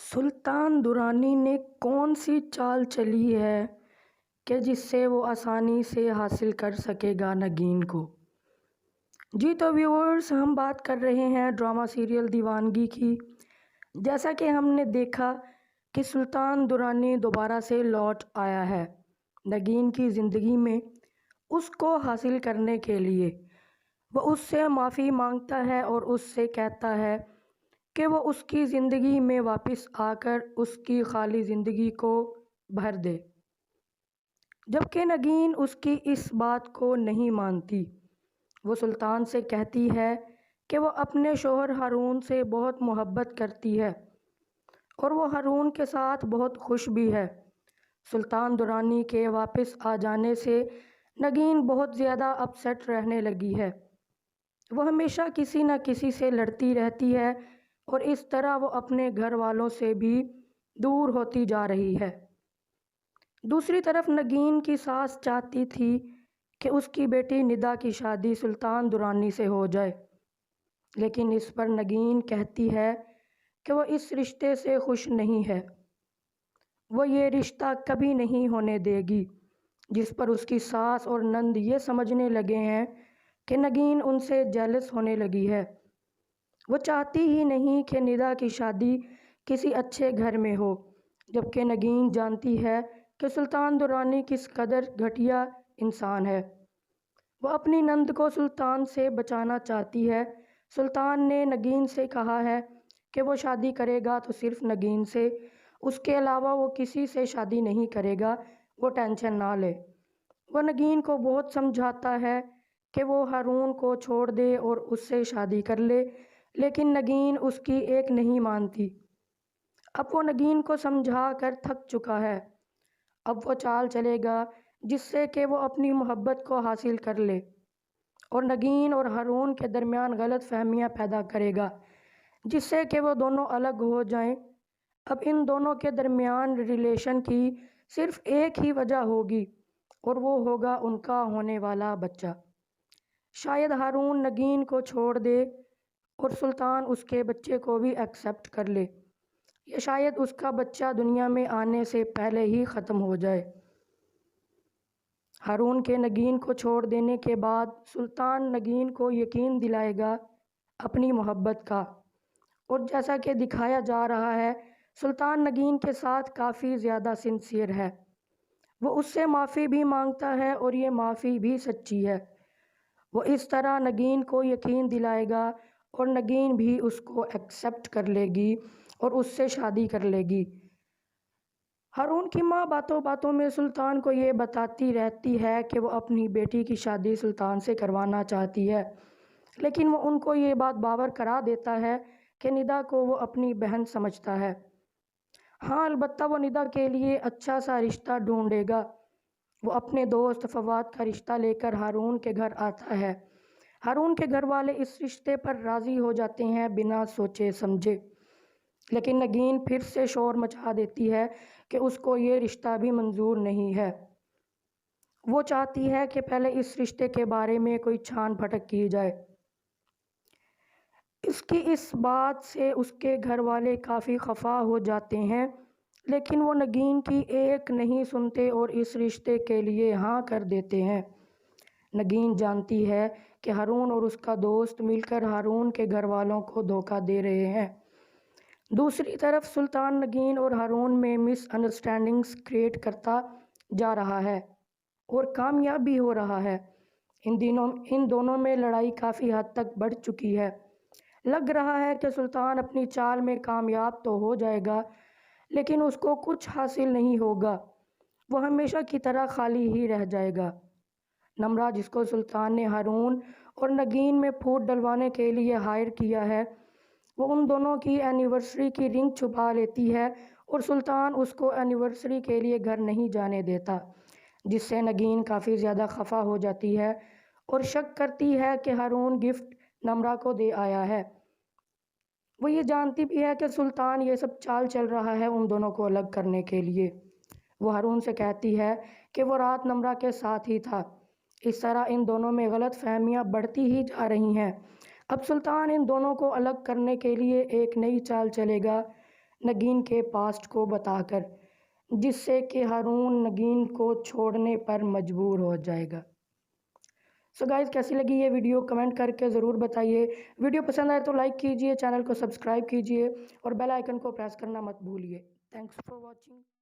سلطان درانی نے کون سی چال چلی ہے کہ جس سے وہ آسانی سے حاصل کر سکے گا نگین کو؟ جی تو ویورز، ہم بات کر رہے ہیں ڈرامہ سیریل دیوانگی کی۔ جیسا کہ ہم نے دیکھا کہ سلطان درانی دوبارہ سے لوٹ آیا ہے نگین کی زندگی میں اس کو حاصل کرنے کے لیے۔ وہ اس سے معافی مانگتا ہے اور اس سے کہتا ہے کہ وہ اس کی زندگی میں واپس آ کر اس کی خالی زندگی کو بھر دے، جبکہ نگین اس کی اس بات کو نہیں مانتی۔ وہ سلطان سے کہتی ہے کہ وہ اپنے شوہر ہارون سے بہت محبت کرتی ہے اور وہ ہارون کے ساتھ بہت خوش بھی ہے۔ سلطان درانی کے واپس آ جانے سے نگین بہت زیادہ اپسیٹ رہنے لگی ہے۔ وہ ہمیشہ کسی نہ کسی سے لڑتی رہتی ہے اور اس طرح وہ اپنے گھر والوں سے بھی دور ہوتی جا رہی ہے۔ دوسری طرف نگین کی ساس چاہتی تھی کہ اس کی بیٹی ندا کی شادی سلطان درانی سے ہو جائے، لیکن اس پر نگین کہتی ہے کہ وہ اس رشتے سے خوش نہیں ہے۔ وہ یہ رشتہ کبھی نہیں ہونے دے گی، جس پر اس کی ساس اور نند یہ سمجھنے لگے ہیں کہ نگین ان سے جیلس ہونے لگی ہے۔ وہ چاہتی ہی نہیں کہ ندا کی شادی کسی اچھے گھر میں ہو، جبکہ نگین جانتی ہے کہ سلطان درانی کس قدر گھٹیا انسان ہے۔ وہ اپنی نند کو سلطان سے بچانا چاہتی ہے۔ سلطان نے نگین سے کہا ہے کہ وہ شادی کرے گا تو صرف نگین سے، اس کے علاوہ وہ کسی سے شادی نہیں کرے گا، وہ ٹینشن نہ لے۔ وہ نگین کو بہت سمجھاتا ہے کہ وہ ہارون کو چھوڑ دے اور اس سے شادی کر لے، لیکن نگین اس کی ایک نہیں مانتی۔ اب وہ نگین کو سمجھا کر تھک چکا ہے۔ اب وہ چال چلے گا جس سے کہ وہ اپنی محبت کو حاصل کر لے اور نگین اور ہارون کے درمیان غلط فہمیاں پیدا کرے گا، جس سے کہ وہ دونوں الگ ہو جائیں۔ اب ان دونوں کے درمیان ریلیشن کی صرف ایک ہی وجہ ہوگی اور وہ ہوگا ان کا ہونے والا بچہ۔ شاید ہارون نگین کو چھوڑ دے اور سلطان اس کے بچے کو بھی ایکسیپٹ کر لے، یا شاید اس کا بچہ دنیا میں آنے سے پہلے ہی ختم ہو جائے۔ ہارون کے نگین کو چھوڑ دینے کے بعد سلطان نگین کو یقین دلائے گا اپنی محبت کا، اور جیسا کہ دکھایا جا رہا ہے سلطان نگین کے ساتھ کافی زیادہ سنسیئر ہے۔ وہ اس سے معافی بھی مانگتا ہے اور یہ معافی بھی سچی ہے۔ وہ اس طرح نگین کو یقین دلائے گا اور نگین بھی اس کو ایکسیپٹ کر لے گی اور اس سے شادی کر لے گی۔ ہارون کی ماں باتوں باتوں میں سلطان کو یہ بتاتی رہتی ہے کہ وہ اپنی بیٹی کی شادی سلطان سے کروانا چاہتی ہے، لیکن وہ ان کو یہ بات باور کرا دیتا ہے کہ ندا کو وہ اپنی بہن سمجھتا ہے۔ ہاں، البتہ وہ ندا کے لیے اچھا سا رشتہ ڈھونڈے گا۔ وہ اپنے دوست فواد کا رشتہ لے کر ہارون کے گھر آتا ہے۔ ہارون کے گھر والے اس رشتے پر راضی ہو جاتے ہیں بنا سوچے سمجھے، لیکن نگین پھر سے شور مچا دیتی ہے کہ اس کو یہ رشتہ بھی منظور نہیں ہے۔ وہ چاہتی ہے کہ پہلے اس رشتے کے بارے میں کوئی چھان پھٹک کی جائے۔ اس کی اس بات سے اس کے گھر والے کافی خفا ہو جاتے ہیں، لیکن وہ نگین کی ایک نہیں سنتے اور اس رشتے کے لیے ہاں کر دیتے ہیں۔ نگین جانتی ہے کہ ہارون اور اس کا دوست مل کر ہارون کے گھر والوں کو دھوکہ دے رہے ہیں۔ دوسری طرف سلطان نگین اور ہارون میں مس انڈرسٹینڈنگز کریٹ کرتا جا رہا ہے اور کامیاب بھی ہو رہا ہے۔ ان دونوں میں لڑائی کافی حد تک بڑھ چکی ہے۔ لگ رہا ہے کہ سلطان اپنی چال میں کامیاب تو ہو جائے گا، لیکن اس کو کچھ حاصل نہیں ہوگا۔ وہ ہمیشہ کی طرح خالی ہی رہ جائے گا۔ نمرا، جس کو سلطان نے ہارون اور نگین میں پھوٹ ڈلوانے کے لیے ہائر کیا ہے، وہ ان دونوں کی اینیورسری کی رنگ چھپا لیتی ہے اور سلطان اس کو اینیورسری کے لیے گھر نہیں جانے دیتا، جس سے نگین کافی زیادہ خفا ہو جاتی ہے اور شک کرتی ہے کہ ہارون گفٹ نمرا کو دے آیا ہے۔ وہ یہ جانتی بھی ہے کہ سلطان یہ سب چال چل رہا ہے ان دونوں کو الگ کرنے کے لیے۔ وہ ہارون سے کہتی ہے کہ وہ رات نمرا کے ساتھ ہی تھا۔ اس طرح ان دونوں میں غلط فہمیاں بڑھتی ہی جا رہی ہیں۔ اب سلطان ان دونوں کو الگ کرنے کے لیے ایک نئی چال چلے گا، نگین کے پاسٹ کو بتا کر، جس سے کہ ہارون نگین کو چھوڑنے پر مجبور ہو جائے گا۔ سو گائز، کیسی لگی یہ ویڈیو کمنٹ کر کے ضرور بتائیے۔ ویڈیو پسند آئے تو لائک کیجئے، چینل کو سبسکرائب کیجئے اور بیل آئیکن کو پریس کرنا مت بھولیے۔ Thanks for watching.